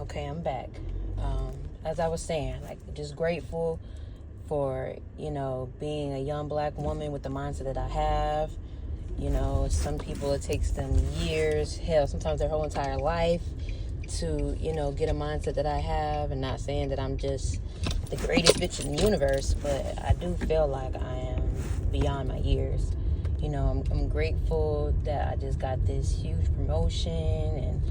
Okay, I'm back. As I was saying, like, just grateful for, being a young black woman with the mindset that I have. Some people, it takes them years, hell, sometimes their whole entire life to, get a mindset that I have. And not saying that I'm just the greatest bitch in the universe, but I do feel like I am beyond my years. I'm grateful that I just got this huge promotion and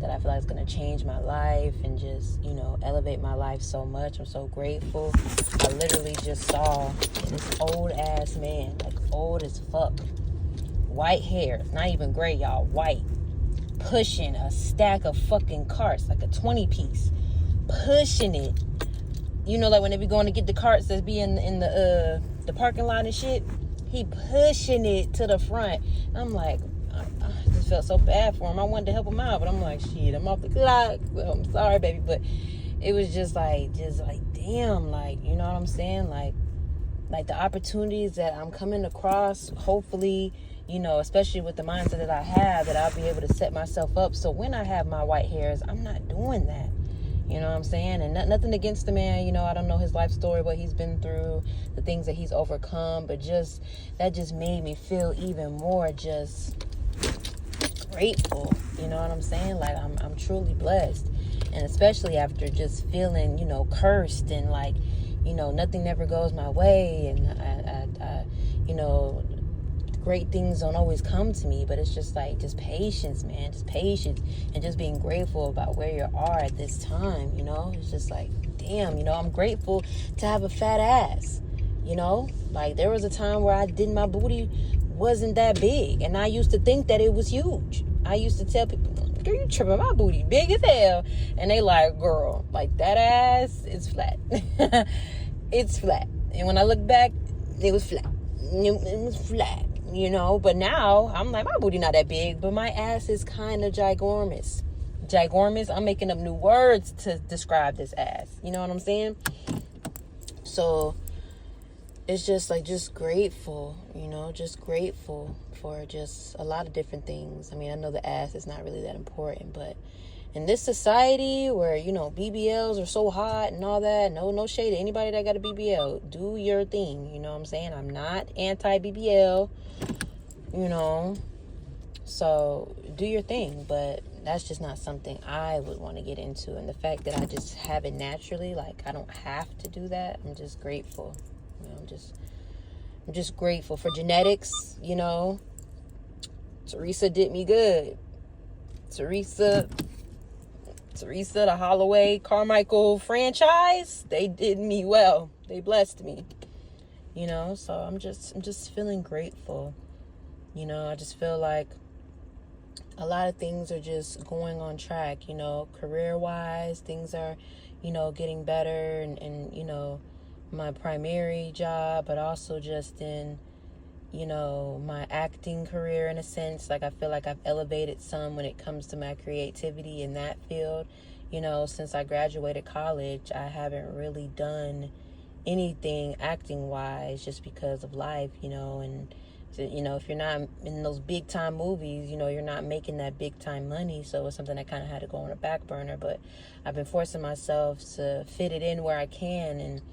that I feel like it's going to change my life and just, elevate my life so much. I'm so grateful. I literally just saw this old ass man, like old as fuck, white hair, not even gray, y'all, white, pushing a stack of fucking carts, like a 20 piece, pushing it. Like when they be going to get the carts that's be in the parking lot and shit, he pushing it to the front. I'm like, I just felt so bad for him. I wanted to help him out, but I'm like, shit, I'm off the clock. Well, I'm sorry, baby, but it was just like, damn, like, you know what I'm saying? Like the opportunities that I'm coming across, hopefully, especially with the mindset that I have, that I'll be able to set myself up. So when I have my white hairs, I'm not doing that. You know what I'm saying? And nothing against the man. I don't know his life story, what he's been through, the things that he's overcome. But that just made me feel even more just grateful. You know what I'm saying? Like, I'm truly blessed. And especially after just feeling, cursed and like, nothing never goes my way. And I great things don't always come to me, but it's just like, just patience, man, just patience, and just being grateful about where you are at this time. It's just like, damn, I'm grateful to have a fat ass. Like there was a time where my booty wasn't that big, and I used to think that it was huge. I used to tell people, girl, you tripping, my booty big as hell. And they like, girl, like that ass is flat. It's flat. And when I look back, it was flat. It was flat. But now I'm like, my booty not that big, but my ass is kind of ginormous. I'm making up new words to describe this ass. You know what I'm saying? So it's just like, just grateful, just grateful for just a lot of different things. I mean, I know the ass is not really that important, but in this society where, BBLs are so hot and all that, no shade to anybody that got a BBL. Do your thing, you know what I'm saying? I'm not anti-BBL, so do your thing, but that's just not something I would want to get into. And the fact that I just have it naturally, like I don't have to do that, I'm just grateful. I'm just grateful for genetics, Teresa did me good. Teresa, the Holloway Carmichael franchise, they did me well. They blessed me, so I'm just feeling grateful. I just feel like a lot of things are just going on track, career-wise. Things are, getting better and my primary job, but also just in, my acting career in a sense. Like, I feel like I've elevated some when it comes to my creativity in that field. Since I graduated college, I haven't really done anything acting-wise just because of life, and if you're not in those big time movies, you're not making that big time money. So it's something that kind of had to go on a back burner, but I've been forcing myself to fit it in where I can. And,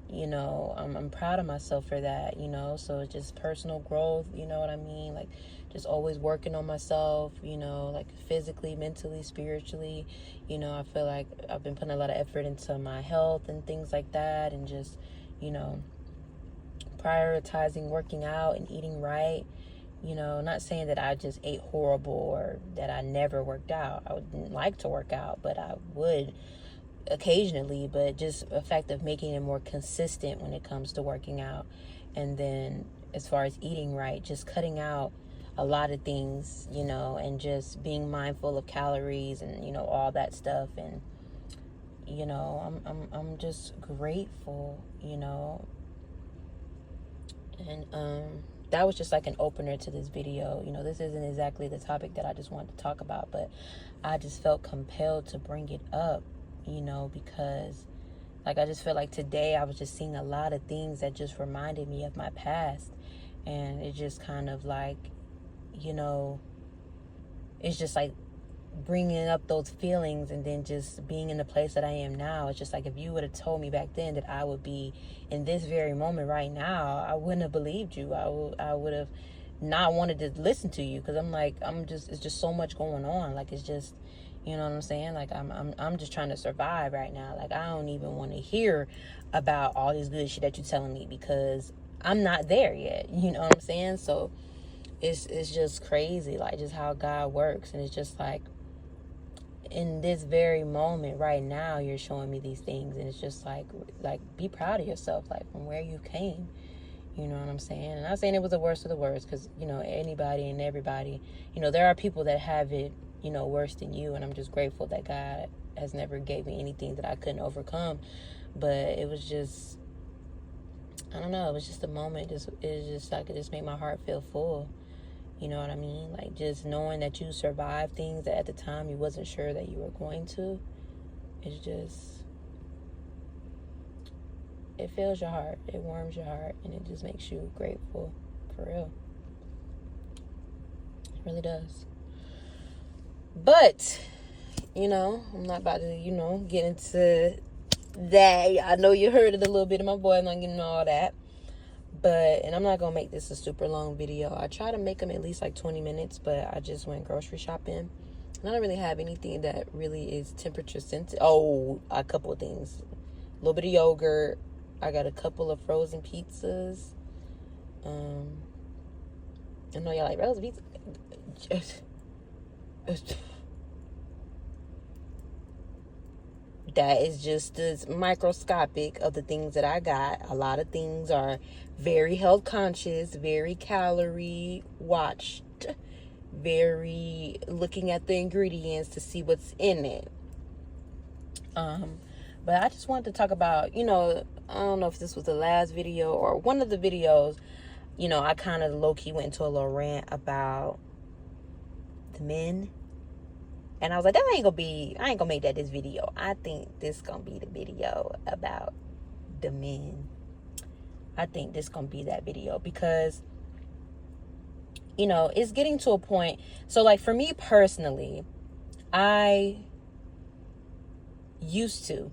I'm proud of myself for that, so it's just personal growth, you know what I mean? Like, just always working on myself, like physically, mentally, spiritually. I feel like I've been putting a lot of effort into my health and things like that, and just, prioritizing working out and eating right. Not saying that I just ate horrible or that I never worked out. I wouldn't like to work out, but I would occasionally. But just the fact of making it more consistent when it comes to working out. And then as far as eating right, just cutting out a lot of things, and just being mindful of calories and, all that stuff. And, I'm just grateful, and that was just like an opener to this video. This isn't exactly the topic that I just wanted to talk about, but I just felt compelled to bring it up, because like, I just feel like today I was just seeing a lot of things that just reminded me of my past. And it just kind of like, it's just like bringing up those feelings and then just being in the place that I am now. It's just like, if you would have told me back then that I would be in this very moment right now, I wouldn't have believed you. I would have not wanted to listen to you, because it's just so much going on. Like, it's just, you know what I'm saying? Like, I'm just trying to survive right now. Like, I don't even want to hear about all this good shit that you're telling me, because I'm not there yet. You know what I'm saying? So it's just crazy, like, just how God works. And it's just like, in this very moment right now, you're showing me these things, and it's just like be proud of yourself, like, from where you came. You know what I'm saying? And I'm not saying it was the worst of the worst, because, you know, anybody and everybody, you know, there are people that have it, you know, worse than you. And I'm just grateful that God has never gave me anything that I couldn't overcome. But it was just, I don't know, it was just a moment. It just like, it just made my heart feel full. You know what I mean? Like, just knowing that you survived things that at the time you wasn't sure that you were going to. It's just, it fills your heart. It warms your heart. And it just makes you grateful. For real. It really does. But, you know, I'm not about to, you know, get into that. I know you heard it a little bit in my voice. I'm not getting all that. And I'm not going to make this a super long video. I try to make them at least like 20 minutes, but I just went grocery shopping. And I don't really have anything that really is temperature sensitive. Oh, a couple of things. A little bit of yogurt. I got a couple of frozen pizzas. I know y'all like frozen pizza. That is just as microscopic of the things that I got. A lot of things are very health conscious, very calorie watched, very looking at the ingredients to see what's in it. But I just wanted to talk about, you know, I don't know if this was the last video or one of the videos, you know, I kind of low-key went into a little rant about the men. And I was like, I ain't gonna make that this video. I think this gonna be the video about the men. I think this gonna be that video, because, you know, it's getting to a point. So, like, for me personally, I used to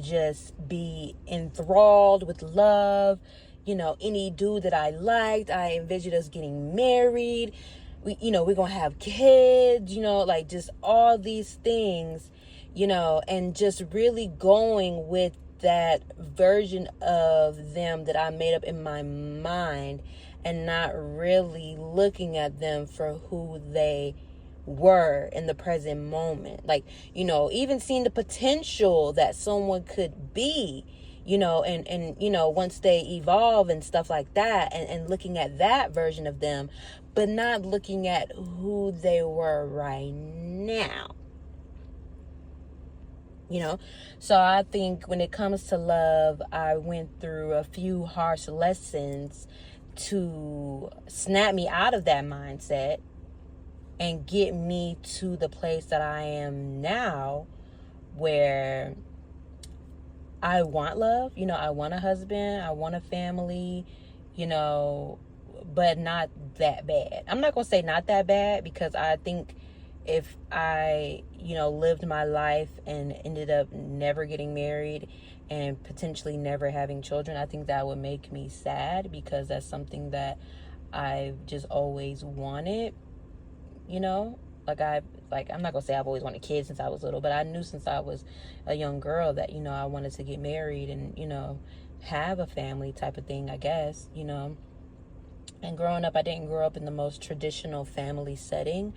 just be enthralled with love. You know, any dude that I liked, I envisioned us getting married. We're going to have kids, you know, like, just all these things, you know, and just really going with that version of them that I made up in my mind, and not really looking at them for who they were in the present moment. Like, you know, even seeing the potential that someone could be, you know, and you know, once they evolve and stuff like that, and looking at that version of them, but not looking at who they were right now. You know, so I think when it comes to love, I went through a few harsh lessons to snap me out of that mindset and get me to the place that I am now, where I want love. You know, I want a husband, I want a family, you know, but not that bad. I'm not going to say not that bad, because I think if I, you know, lived my life and ended up never getting married and potentially never having children, I think that would make me sad, because that's something that I've just always wanted, you know. I'm not gonna say I've always wanted kids since I was little, but I knew since I was a young girl that, you know, I wanted to get married and, you know, have a family type of thing, I guess, you know. And growing up, I didn't grow up in the most traditional family setting,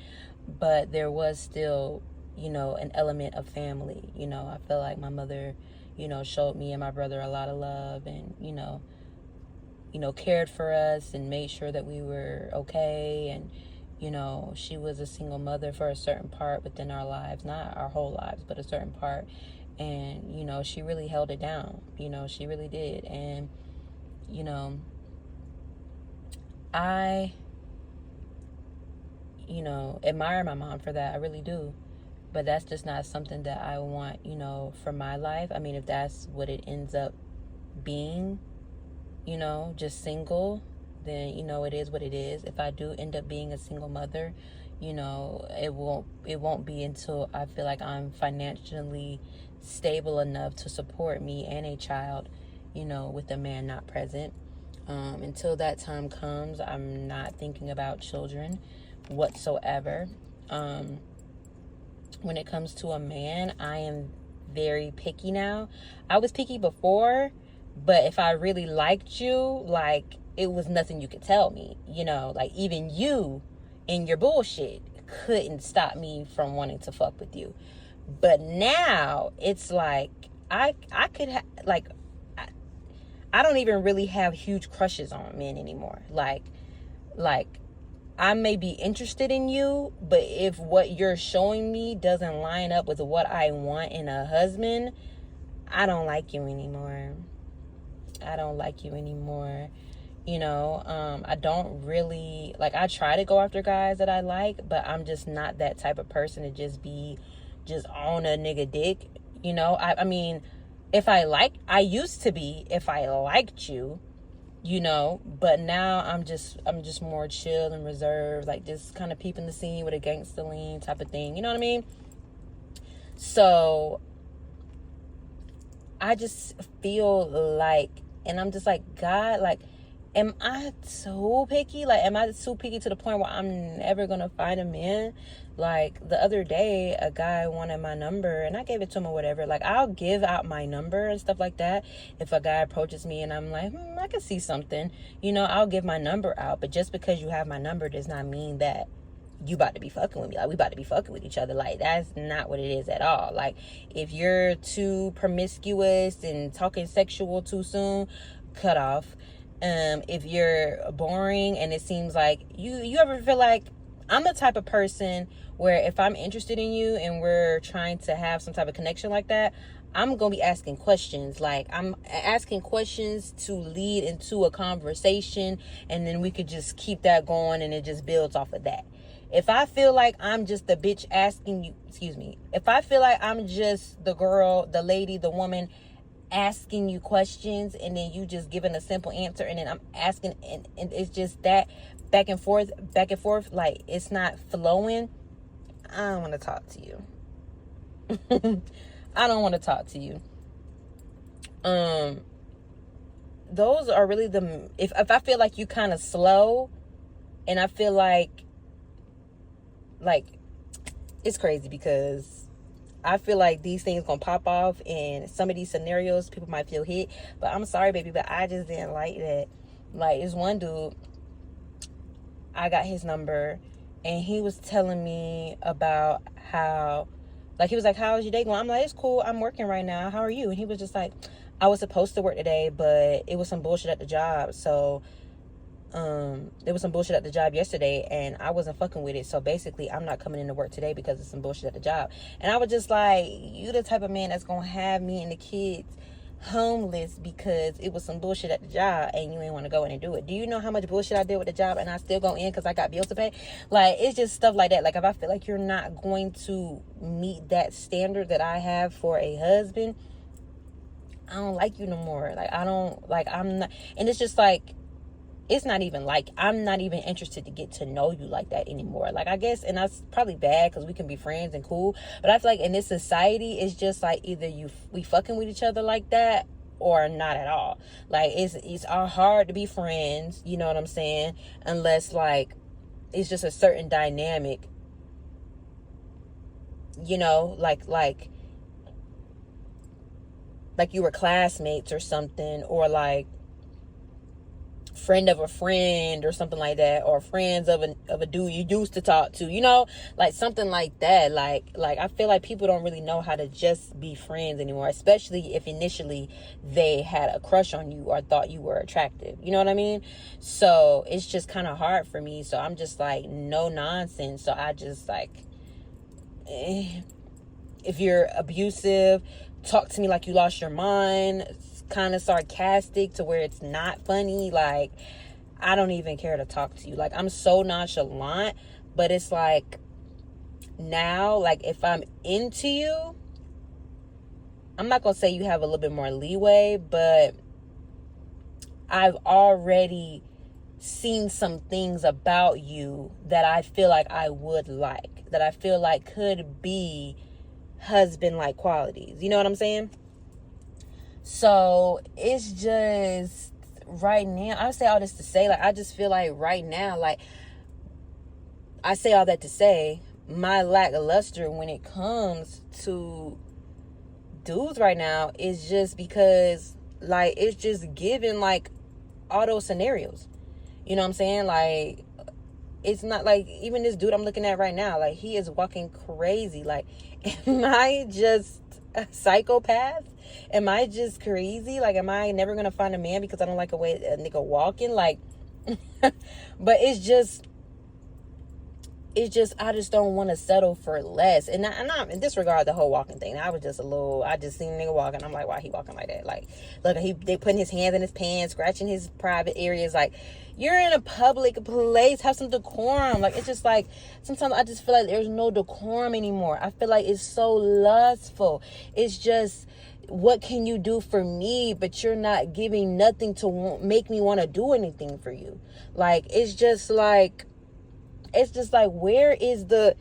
but there was still, you know, an element of family. You know, I feel like my mother, you know, showed me and my brother a lot of love, and, you know, cared for us and made sure that we were okay. And, you know, she was a single mother for a certain part within our lives, not our whole lives, but a certain part. And, you know, she really held it down. You know, she really did. And, you know, I, you know, admire my mom for that. I really do. But that's just not something that I want, you know, for my life. I mean, if that's what it ends up being, you know, just single, then, you know, it is what it is. If I do end up being a single mother, it won't be until I feel like I'm financially stable enough to support me and a child, with a man not present. Until that time comes, I'm not thinking about children whatsoever. When it comes to a man, I am very picky now. I was picky before, but if I really liked you, like, it was nothing you could tell me, like, even you and your bullshit couldn't stop me from wanting to fuck with you. But now it's like I could like I don't even really have huge crushes on men anymore. Like I may be interested in you, but if what you're showing me doesn't line up with what I want in a husband, I don't like you anymore. I don't like you anymore. I don't really, like, I try to go after guys that I like, but I'm just not that type of person to just be just on a nigga dick. I mean, I used to be, if I liked you, but now I'm just more chill and reserved, like, just kind of peeping the scene with a gangster lean type of thing. You know what I mean? So I just feel like, and I'm just like, God, like, am I so picky? Like, am I so picky to the point where I'm never gonna find a man? Like, the other day, a guy wanted my number, and I gave it to him or whatever. Like, I'll give out my number and stuff like that. If a guy approaches me and I'm like, I can see something, I'll give my number out. But just because you have my number does not mean that you about to be fucking with me. Like, we about to be fucking with each other. Like, that's not what it is at all. Like, if you're too promiscuous and talking sexual too soon, cut off. If you're boring and it seems like you ever feel like, I'm the type of person where if I'm interested in you and we're trying to have some type of connection like that, I'm going to be asking questions. Like, I'm asking questions to lead into a conversation, and then we could just keep that going and it just builds off of that. If I feel like I'm just the bitch asking you, if I feel like I'm just the girl, the lady, the woman asking you questions, and then you just giving a simple answer, and then I'm asking, and it's just that back and forth, like, it's not flowing, I don't want to talk to you. I don't want to talk to you. Those are really if I feel like you kind of slow, and I feel like it's crazy, because I feel like these things gonna pop off, and some of these scenarios people might feel hit, but I'm sorry, baby, but I just didn't like that. Like, this one dude, I got his number, and he was telling me about how, like, he was like, how's your day going? I'm like, it's cool, I'm working right now, how are you? And he was just like, I was supposed to work today, but it was some bullshit at the job, so there was some bullshit at the job yesterday, and I wasn't fucking with it, so basically I'm not coming into work today because of some bullshit at the job. And I was just like, you the type of man that's gonna have me and the kids homeless because it was some bullshit at the job, and you ain't want to go in and do it. Do you know how much bullshit I did with the job, and I still go in because I got bills to pay? Like, it's just stuff like that. Like, if I feel like you're not going to meet that standard that I have for a husband, I don't like you no more. Like, I don't, like, I'm not, and it's just like, it's not even like, I'm not even interested to get to know you like that anymore. Like, I guess, and that's probably bad because we can be friends and cool, but I feel like in this society, it's just like, either we fucking with each other like that or not at all. Like, it's hard to be friends, you know what I'm saying, unless, like, it's just a certain dynamic, like you were classmates or something, or like friend of a friend or something like that, or friends of a dude you used to talk to, like something like that. Like I feel like people don't really know how to just be friends anymore, especially if initially they had a crush on you or thought you were attractive, you know what I mean? So it's just kind of hard for me. So I'm just like, no nonsense. So I just like, if you're abusive, talk to me like you lost your mind, kind of sarcastic to where it's not funny. Like, I don't even care to talk to you. Like, I'm so nonchalant, but it's like, now, like, if I'm into you, I'm not gonna say you have a little bit more leeway, but I've already seen some things about you that I feel like I would like, that I feel like could be husband-like qualities. You know what I'm saying? So it's just right now, I say all this to say, like, I just feel like right now, like, I say all that to say, my lackluster when it comes to dudes right now is just because, like, it's just given, like, all those scenarios. You know what I'm saying? Like, it's not like, even this dude I'm looking at right now, like, he is walking crazy. Like, am I just a psychopath? Am I just crazy? Like, am I never gonna find a man because I don't like the way a nigga walking? Like, but it's just I just don't want to settle for less. And I'm in disregard the whole walking thing. I just seen a nigga walking. I'm like, why he walking like that? Like, look, they putting his hands in his pants, scratching his private areas. Like, you're in a public place, have some decorum. Like, it's just like, sometimes I just feel like there's no decorum anymore. I feel like it's so lustful. It's just, what can you do for me? But you're not giving nothing to make me want to do anything for you. Like, it's just like, where is the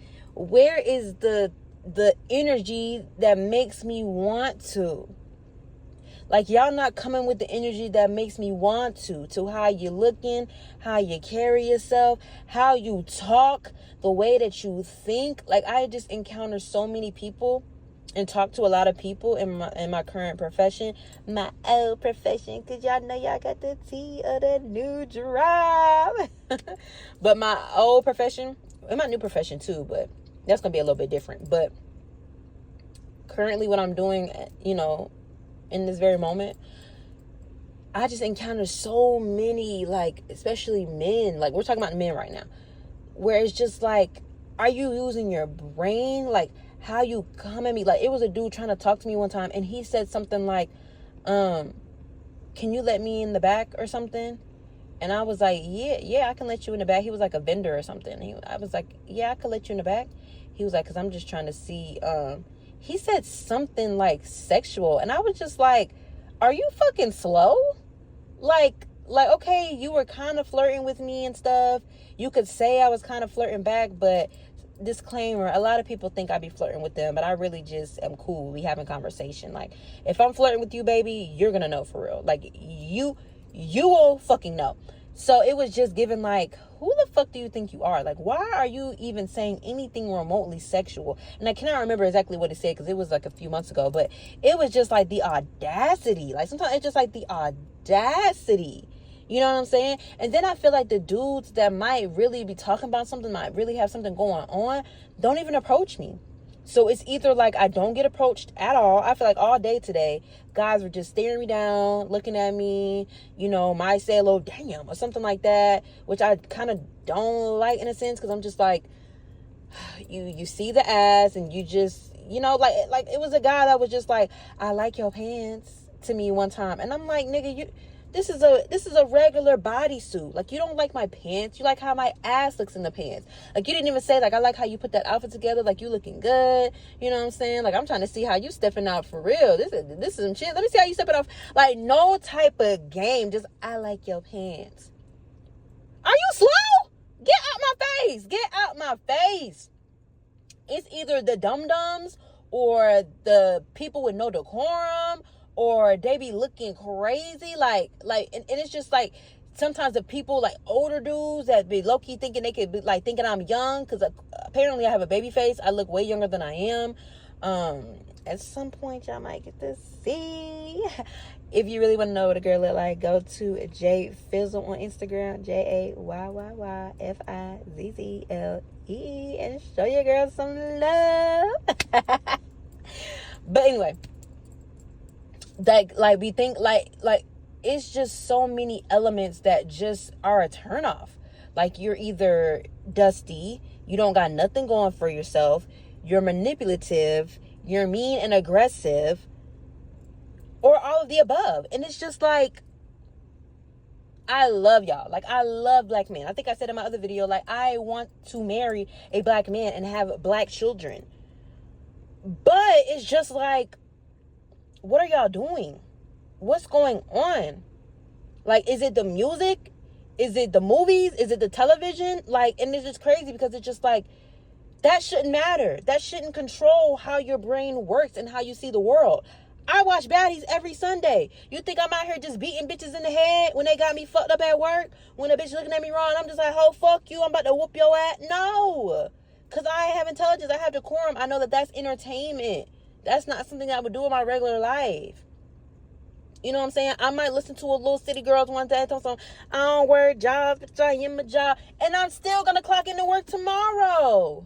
energy that makes me want to? Like, y'all not coming with the energy that makes me want to how you looking, how you carry yourself, how you talk, the way that you think. Like, I just encounter so many people and talk to a lot of people in my current profession, my old profession, because y'all know y'all got the tea of the new job. But my old profession, and my new profession too, but that's going to be a little bit different. But currently what I'm doing, you know, in this very moment, I just encounter so many, like, especially men, like, we're talking about men right now, where it's just like, are you using your brain? Like, how you come at me? Like, it was a dude trying to talk to me one time, and he said something like, can you let me in the back or something? And I was like, yeah, I can let you in the back. He was like a vendor or something. I was like, yeah, I can let you in the back. He was like, because I'm just trying to see. He said something like sexual, and I was just like, are you fucking slow? Like, okay, you were kind of flirting with me and stuff. You could say I was kind of flirting back, but disclaimer, a lot of people think I be flirting with them, but I really just am cool. We having conversation. Like, if I'm flirting with you, baby, you're gonna know for real. Like, you will fucking know. So it was just given like, who the fuck do you think you are? Like, why are you even saying anything remotely sexual? And I cannot remember exactly what it said because it was like a few months ago, but it was just like the audacity. Like, sometimes it's just like the audacity. You know what I'm saying? And then I feel like the dudes that might really be talking about something, might really have something going on, don't even approach me. So it's either like I don't get approached at all. I feel like all day today, guys were just staring me down, looking at me, you know, might say a little damn or something like that, which I kind of don't like in a sense, because I'm just like, you see the ass and you just, you know, like it was a guy that was just like, I like your pants to me one time. And I'm like, nigga, this is a regular bodysuit. Like, you don't like my pants. You like how my ass looks in the pants. Like, you didn't even say, like, I like how you put that outfit together. Like, you looking good. You know what I'm saying? Like, I'm trying to see how you stepping out for real. This is some shit. Let me see how you stepping off. Like, no type of game. Just, I like your pants. Are you slow? Get out my face. Get out my face. It's either the dum-dums or the people with no decorum, or they be looking crazy, like, and it's just like, sometimes the people, like, older dudes that be low-key thinking they could be, like, thinking I'm young, because apparently I have a baby face. I look way younger than I am. At some point, y'all might get to see. If you really want to know what a girl look like, go to Jay Fizzle on Instagram, JAYYYFIZZLE, and show your girl some love. But anyway, like we think like it's just so many elements that just are a turnoff. Like, you're either dusty, you don't got nothing going for yourself, you're manipulative, you're mean and aggressive, or all of the above. And it's just like, I love y'all. Like, I love black men. I think I said in my other video, like, I want to marry a black man and have black children. But it's just like, what are y'all doing? What's going on? Like, is it the music? Is it the movies? Is it the television? Like, and it's just crazy because it's just like, that shouldn't matter. That shouldn't control how your brain works and how you see the world. I watch baddies every Sunday. You think I'm out here just beating bitches in the head when they got me fucked up at work? When a bitch looking at me wrong, I'm just like, oh, fuck you, I'm about to whoop your ass. No. Because I have intelligence. I have decorum. I know that that's entertainment. That's not something I would do in my regular life. You know what I'm saying? I might listen to a little city girls one day tell some, I don't work jobs, but I am a job. And I'm still going to clock into work tomorrow.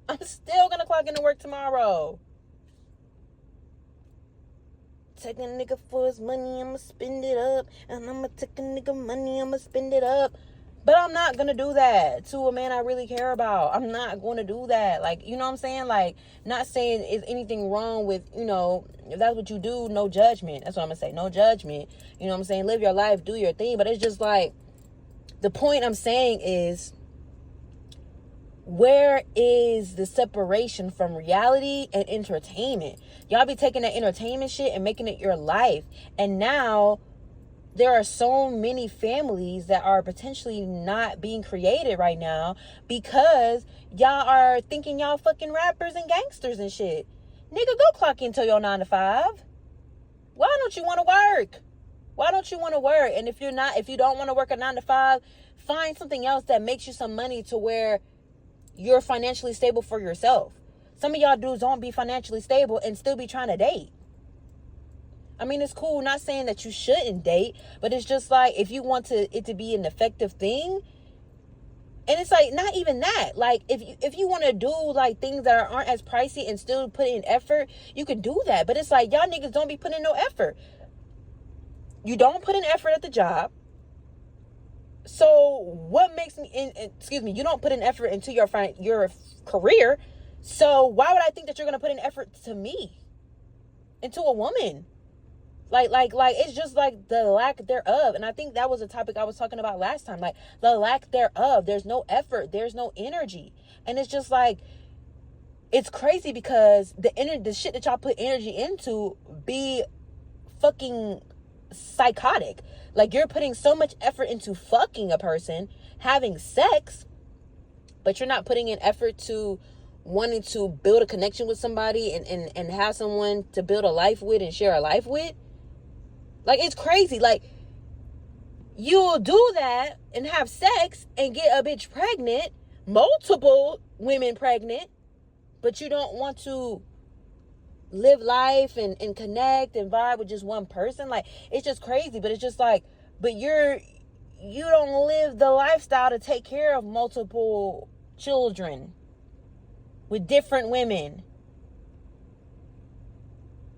I'm still going to clock into work tomorrow. Take a nigga for his money, I'ma spend it up. And I'ma take a nigga money, I'ma spend it up. But I'm not going to do that to a man I really care about. I'm not going to do that. Like, you know what I'm saying? Like, not saying is anything wrong with, you know, if that's what you do, no judgment. That's what I'm going to say. No judgment. You know what I'm saying? Live your life, do your thing. But it's just like, the point I'm saying is, where is the separation from reality and entertainment? Y'all be taking that entertainment shit and making it your life. And now there are so many families that are potentially not being created right now because y'all are thinking y'all fucking rappers and gangsters and shit. Nigga, go clock into your 9 to 5. Why don't you want to work? Why don't you want to work? And if you don't want to work a 9 to 5, find something else that makes you some money to where you're financially stable for yourself. Some of y'all dudes don't be financially stable and still be trying to date. I mean, it's cool. Not saying that you shouldn't date, but it's just like, if you want it to be an effective thing, and it's like, not even that. Like, if you want to do like things that aren't as pricey and still put in effort, you can do that. But it's like, y'all niggas don't be putting in no effort. You don't put in effort at the job. So what makes me, you don't put an effort into your career. So why would I think that you're going to put an effort to me, into a woman? Like, it's just like the lack thereof. And I think that was a topic I was talking about last time. Like, the lack thereof. There's no effort. There's no energy. And it's just like, it's crazy because the shit that y'all put energy into be fucking psychotic. Like, you're putting so much effort into fucking a person, having sex, but you're not putting in effort to wanting to build a connection with somebody and have someone to build a life with and share a life with. Like, it's crazy. Like, you'll do that and have sex and get a bitch pregnant, multiple women pregnant, but you don't want to live life and connect and vibe with just one person. Like, it's just crazy. But it's just like, but you don't live the lifestyle to take care of multiple children with different women.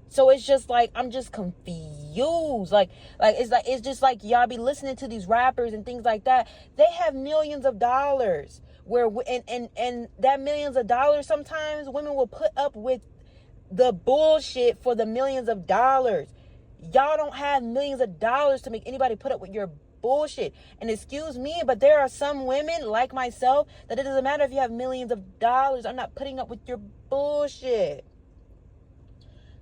So it's just like, I'm just confused. Like it's just like y'all be listening to these rappers and things like that. They have millions of dollars and that millions of dollars, sometimes women will put up with the bullshit for the millions of dollars. Y'all don't have millions of dollars to make anybody put up with your bullshit. And excuse me, but there are some women like myself that it doesn't matter if you have millions of dollars. I'm not putting up with your bullshit.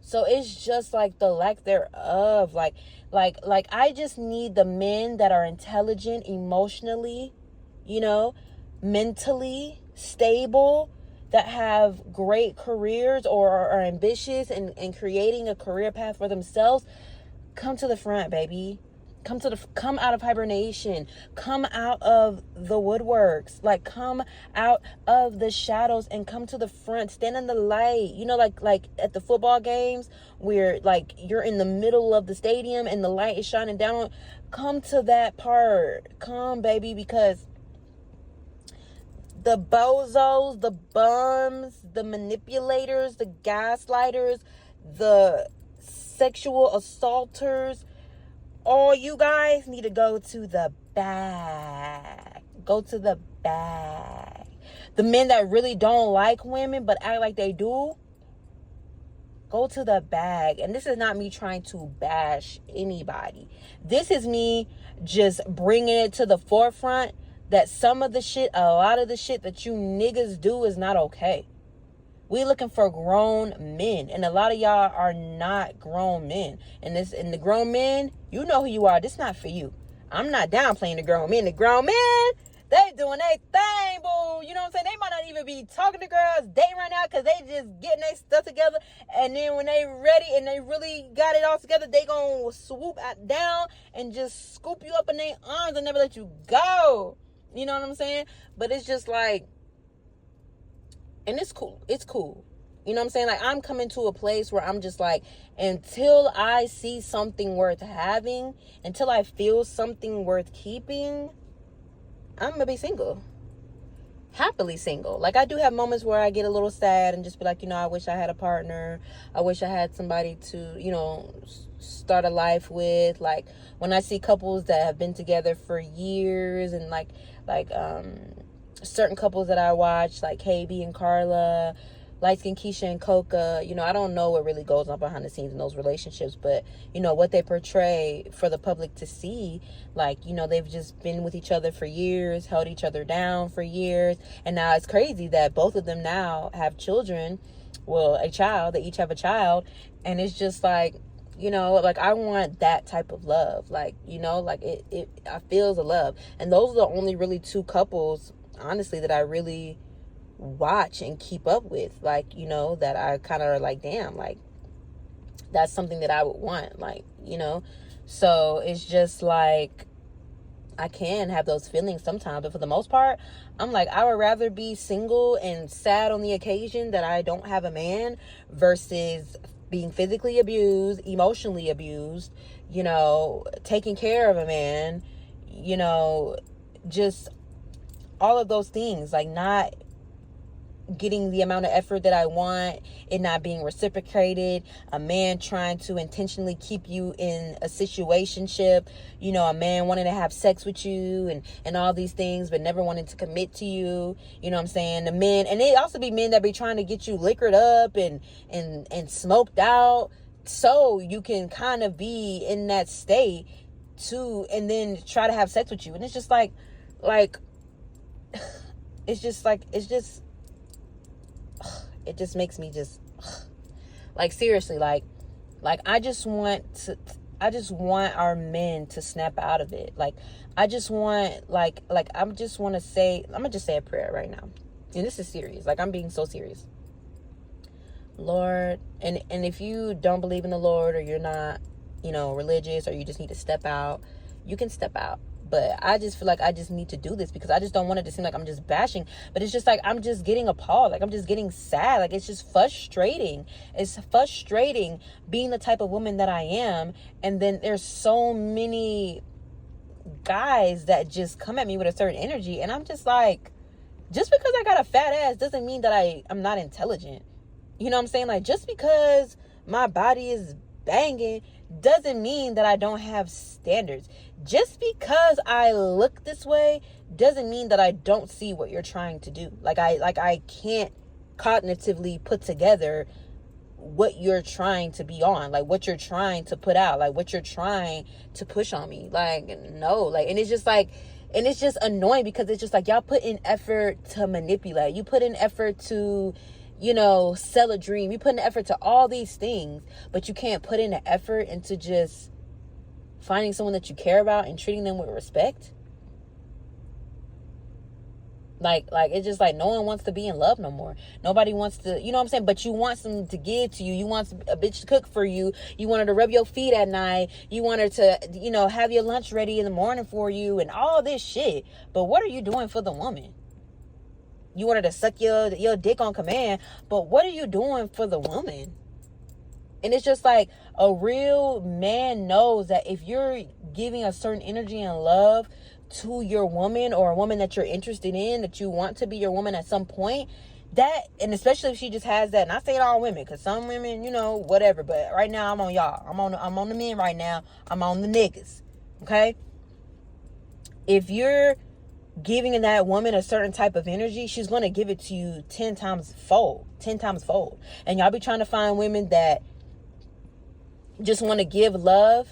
So it's just like the lack thereof. Like I just need the men that are intelligent emotionally, mentally stable, that have great careers or are ambitious and creating a career path for themselves. Come to the front, baby. Come out of hibernation. Come out of the woodworks. Like, come out of the shadows and come to the front. Stand in the light. Like at the football games where like you're in the middle of the stadium and the light is shining down. Come to that part. Come, baby, because the bozos, the bums, the manipulators, the gaslighters, the sexual assaulters, all you guys need to go to the back. Go to the back. The men that really don't like women but act like they do, go to the bag. And this is not me trying to bash anybody. This is me just bringing it to the forefront that a lot of the shit that you niggas do is not okay. We looking for grown men, and a lot of y'all are not grown men. And the grown men, you know who you are. This not for you. I'm not downplaying the grown men. The grown men, they doing their thing, boo. You know what I'm saying? They might not even be talking to girls dating right now because they just getting their stuff together. And then when they ready and they really got it all together, they gonna swoop down and just scoop you up in their arms and never let you go. You know what I'm saying? But it's just like, and it's cool. It's cool. You know what I'm saying? Like, I'm coming to a place where I'm just like, until I see something worth having, until I feel something worth keeping, I'm going to be single. Happily single. Like, I do have moments where I get a little sad and just be like, you know, I wish I had a partner. I wish I had somebody to, you know, start a life with. Like, when I see couples that have been together for years and like certain couples that I watch, like KB and Carla, Light Skin Keisha and Coca, you know, I don't know what really goes on behind the scenes in those relationships, but, you know, what they portray for the public to see, like, you know, they've just been with each other for years, held each other down for years, and now it's crazy that both of them now have children, well, a child, they each have a child, and it's just like, you know, like, I want that type of love, like, you know, like, I feel the love, and those are the only really two couples, honestly, that I really watch and keep up with, like, you know, that I kind of like, damn, like, that's something that I would want, like, you know. So it's just like, I can have those feelings sometimes, but for the most part, I'm like, I would rather be single and sad on the occasion that I don't have a man versus being physically abused, emotionally abused, you know, taking care of a man, you know, just all of those things, like, not getting the amount of effort that I want, it not being reciprocated, a man trying to intentionally keep you in a situationship, you know, a man wanting to have sex with you and all these things, but never wanting to commit to you, you know what I'm saying? The men, and they also be men that be trying to get you liquored up and smoked out, so you can kind of be in that state too, and then try to have sex with you. And it's just like, it's just like, it just makes me just like, seriously, like I just want our men to snap out of it. Like, I just want, like I'm gonna just say a prayer right now, and this is serious, like, I'm being so serious. Lord, and if you don't believe in the Lord, or you're not, you know, religious, or you just need to step out, you can step out. But I just feel like I just need to do this because I just don't want it to seem like I'm just bashing. But it's just like, I'm just getting appalled. Like, I'm just getting sad. Like, it's just frustrating. It's frustrating being the type of woman that I am. And then there's so many guys that just come at me with a certain energy. And I'm just like, just because I got a fat ass doesn't mean that I'm not intelligent. You know what I'm saying? Like, just because my body is banging doesn't mean that I don't have standards. Just because I look this way doesn't mean that I don't see what you're trying to do. Like I can't cognitively put together what you're trying to be on, like what you're trying to put out, like what you're trying to push on me. Like, no, like, and it's just like, and it's just annoying because it's just like, y'all put in effort to manipulate. You put in effort to, you know, sell a dream. You put in effort to all these things, but you can't put in the effort into just finding someone that you care about and treating them with respect. Like it's just like, no one wants to be in love no more. Nobody wants to, you know what I'm saying? But you want someone to give to you. You want a bitch to cook for you. You want her to rub your feet at night. You want her to, you know, have your lunch ready in the morning for you and all this shit. But what are you doing for the woman? You want her to suck your dick on command, but what are you doing for the woman? And it's just like, a real man knows that if you're giving a certain energy and love to your woman, or a woman that you're interested in, that you want to be your woman at some point, that, and especially if she just has that, not saying all women, because some women, you know, whatever, but right now I'm on y'all. I'm on the men right now. I'm on the niggas. Okay? If you're giving that woman a certain type of energy, she's going to give it to you 10 times fold. And y'all be trying to find women that just want to give love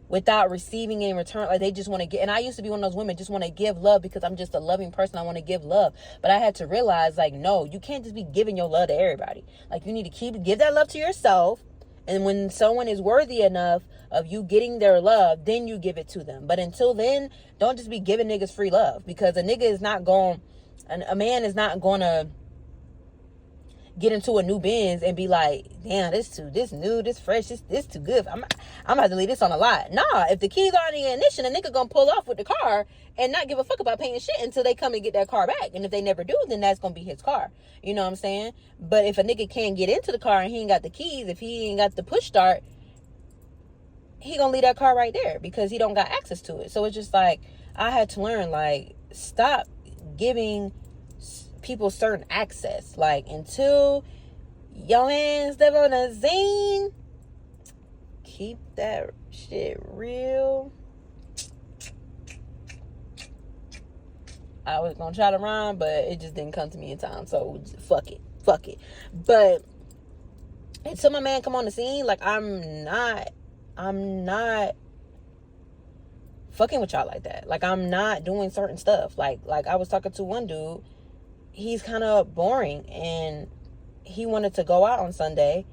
without receiving in return. Like, they just want to get, and I used to be one of those women, just want to give love because I'm just a loving person. I want to give love. But I had to realize, like, no, you can't just be giving your love to everybody. Like, you need to give that love to yourself. And when someone is worthy enough of you getting their love, then you give it to them. But until then, don't just be giving niggas free love, because a nigga is not going, a man is not going to get into a new Benz and be like, damn, this new, this fresh, this too good. I'm about to leave this on a lot. Nah, if the keys are in the ignition, a nigga gonna pull off with the car and not give a fuck about paying shit until they come and get that car back. And if they never do, then that's gonna be his car. You know what I'm saying? But if a nigga can't get into the car and he ain't got the keys, if he ain't got the push start, he gonna leave that car right there because he don't got access to it. So it's just like, I had to learn, like, stop giving people certain access. Like, until your hands step on the zine, keep that shit real. I was gonna try to rhyme, but it just didn't come to me in time, so fuck it. But until my man come on the scene, like, I'm not fucking with y'all like that. Like, I'm not doing certain stuff. Like I was talking to one dude, he's kind of boring, and he wanted to go out on Sunday,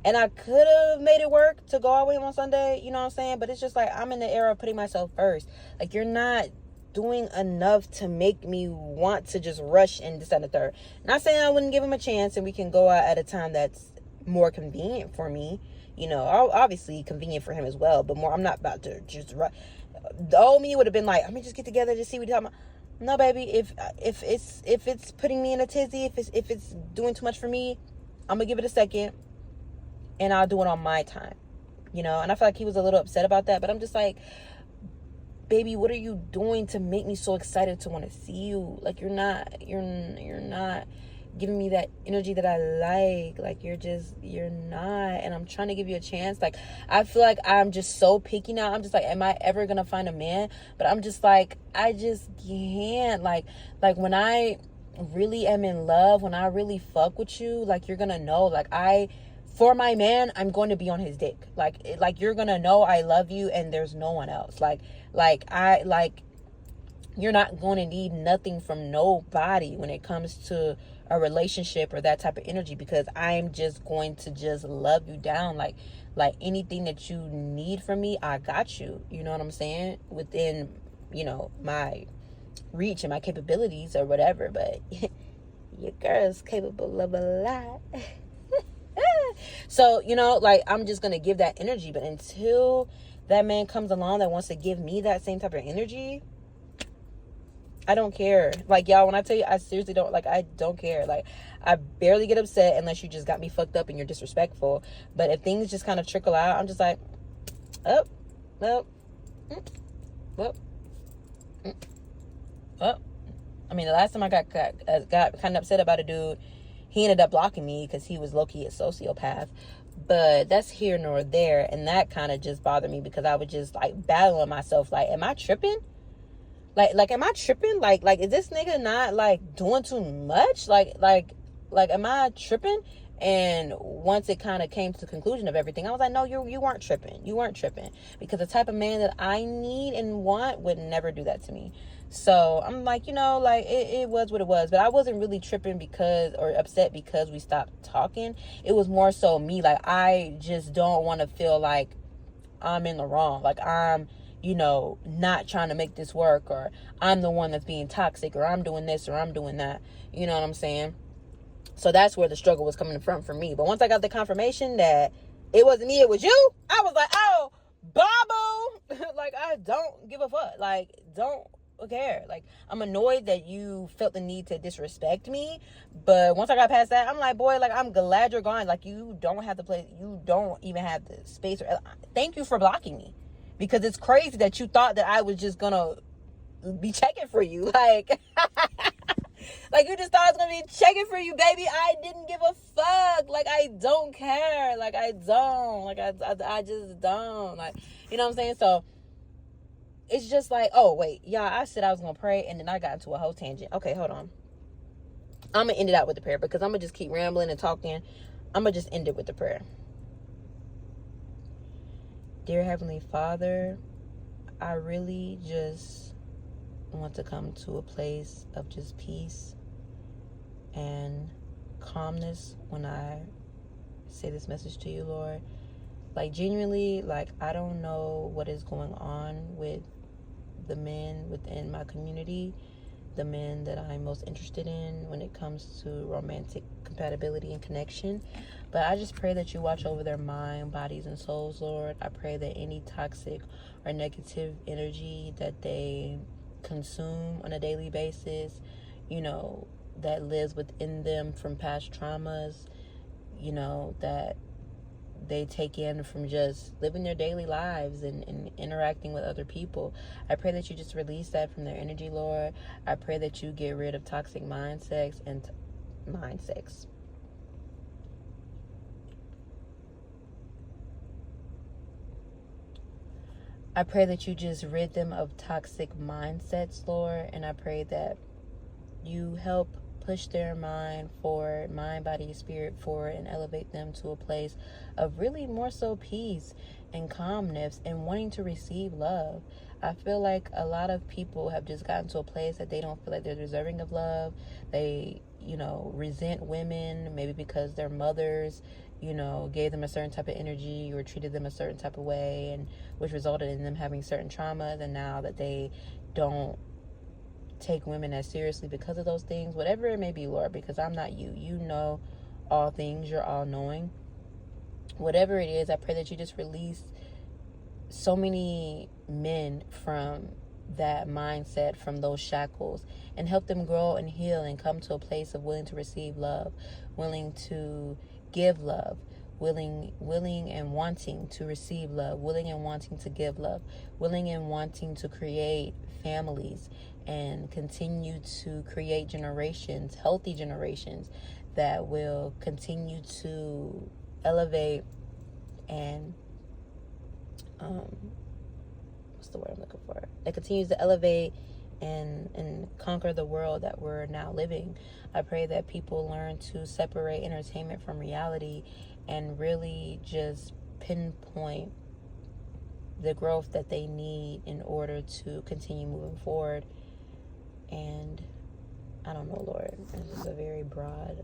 and I could have made it work to go out with him on Sunday, you know what I'm saying? But it's just like, I'm in the era of putting myself first. Like, you're not doing enough to make me want to just rush and this and the third. Not saying I wouldn't give him a chance and we can go out at a time that's more convenient for me, you know, obviously convenient for him as well, but more, I'm not about to just rush. The old me would have been like, I'm gonna just get together to see what you're talking about. No, baby, if it's putting me in a tizzy, if it's doing too much for me, I'm gonna give it a second and I'll do it on my time, you know? And I feel like he was a little upset about that, but I'm just like, baby, what are you doing to make me so excited to want to see you? Like, you're not giving me that energy that I like you're not, and I'm trying to give you a chance. Like, I feel like I'm just so picky now. I'm just like, am I ever gonna find a man? But I'm just like, I just can't, like when I really am in love, when I really fuck with you, like, you're gonna know, like, for my man, I'm going to be on his dick. Like you're gonna know I love you and there's no one else. You're not going to need nothing from nobody when it comes to a relationship or that type of energy, because I'm just going to just love you down. Like anything that you need from me, I got you. You know what I'm saying? Within, you know, my reach and my capabilities or whatever. But your girl's capable of a lot. So, you know, like, I'm just going to give that energy. But until that man comes along that wants to give me that same type of energy, I don't care. Like, y'all, when I tell you, I seriously don't, like, I don't care. Like, I barely get upset unless you just got me fucked up and you're disrespectful. But if things just kind of trickle out, I'm just like, up. I mean, the last time I got kind of upset about a dude, he ended up blocking me because he was low-key a sociopath. But that's here nor there. And that kind of just bothered me because I was just, like, battling myself. Like, am I tripping? Like, am I tripping? Like, is this nigga not, like, doing too much? Like, am I tripping? And once it kind of came to the conclusion of everything, I was like, no, you weren't tripping. You weren't tripping. Because the type of man that I need and want would never do that to me. So I'm like, you know, like, it was what it was. But I wasn't really tripping or upset because we stopped talking. It was more so me. Like, I just don't want to feel like I'm in the wrong. Like, I'm, you know, not trying to make this work, or I'm the one that's being toxic, or I'm doing this, or I'm doing that. You know what I'm saying? So that's where the struggle was coming from for me. But once I got the confirmation that it wasn't me, it was you, I was like, oh, Babo. Like, I don't give a fuck. Like, don't care. Like, I'm annoyed that you felt the need to disrespect me. But once I got past that, I'm like, boy, like, I'm glad you're gone. Like, you don't have the place. You don't even have the space. Thank you for blocking me. Because it's crazy that you thought that I was just gonna be checking for you. Like, like, you just thought I was gonna be checking for you, baby. I didn't give a fuck. Like, I don't care. Like, I don't. Like, I just don't. Like, you know what I'm saying? So, it's just like, oh, wait. Y'all, I said I was gonna pray, and then I got into a whole tangent. Okay, hold on. I'm gonna end it out with the prayer, because I'm gonna just keep rambling and talking. I'm gonna just end it with the prayer. Dear Heavenly Father, I really just want to come to a place of just peace and calmness when I say this message to you, Lord. Like, genuinely, like, I don't know what is going on with the men within my community, the men that I'm most interested in when it comes to romantic compatibility and connection. But I just pray that you watch over their mind, bodies, and souls, Lord. I pray that any toxic or negative energy that they consume on a daily basis, you know, that lives within them from past traumas, you know, that they take in from just living their daily lives and interacting with other people. I pray that you just release that from their energy, Lord. I pray that you get rid of toxic mindsets and mindsets. I pray that you just rid them of toxic mindsets, Lord, and I pray that you help push their mind forward, mind, body, spirit forward, and elevate them to a place of really more so peace and calmness and wanting to receive love. I feel like a lot of people have just gotten to a place that they don't feel like they're deserving of love. They, you know, resent women, maybe because their mothers, you know, gave them a certain type of energy or treated them a certain type of way, and which resulted in them having certain traumas. And now that they don't take women as seriously because of those things, whatever it may be, Lord, because I'm not you. You know all things. You're all knowing. Whatever it is, I pray that you just release so many men from that mindset, from those shackles, and help them grow and heal and come to a place of willing to receive love, willing to give love, willing and wanting to receive love, willing and wanting to give love, willing and wanting to create families and continue to create generations, healthy generations that will continue to elevate and what's the word I'm looking for? That continues to elevate and conquer the world that we're now living. I pray that people learn to separate entertainment from reality and really just pinpoint the growth that they need in order to continue moving forward. And I don't know, Lord, this is a very broad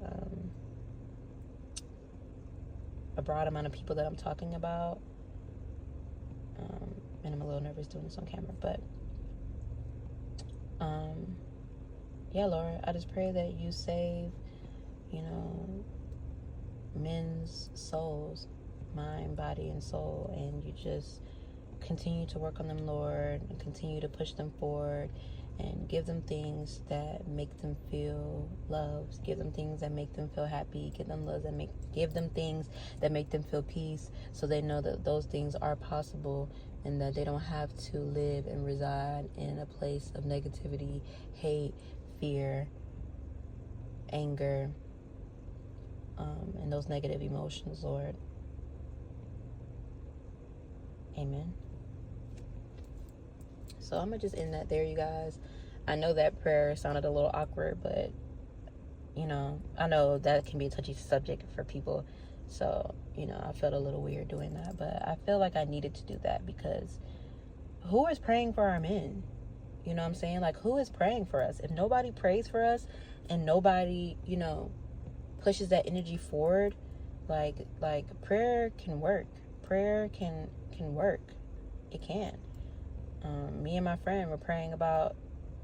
amount of people that I'm talking about. And I'm a little nervous doing this on camera, but yeah, Lord, I just pray that you save, you know, men's souls, mind, body, and soul, and you just continue to work on them, Lord, and continue to push them forward and give them things that make them feel loved, give them things that make them feel happy, give them things that make them feel peace, so they know that those things are possible and that they don't have to live and reside in a place of negativity, hate, fear, anger, and those negative emotions, Lord. Amen. So I'm going to just end that there, you guys. I know that prayer sounded a little awkward, but, you know, I know that can be a touchy subject for people. So, you know, I felt a little weird doing that. But I feel like I needed to do that because who is praying for our men? You know what I'm saying? Like, who is praying for us? If nobody prays for us and nobody, you know, pushes that energy forward, like prayer can work. Prayer can work. It can. Me and my friend were praying about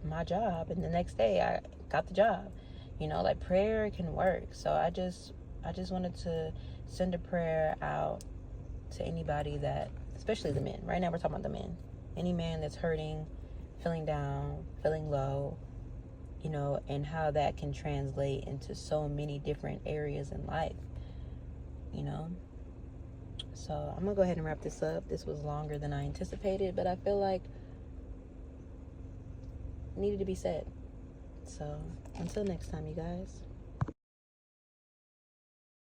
my job, and the next day I got the job. You know, like, prayer can work. So I just wanted to send a prayer out to anybody that, especially the men. Right now we're talking about the men. Any man that's hurting, feeling down, feeling low, you know, and how that can translate into so many different areas in life, you know. So I'm gonna go ahead and wrap this up. This was longer than I anticipated, but I feel like it needed to be said. So until next time, you guys.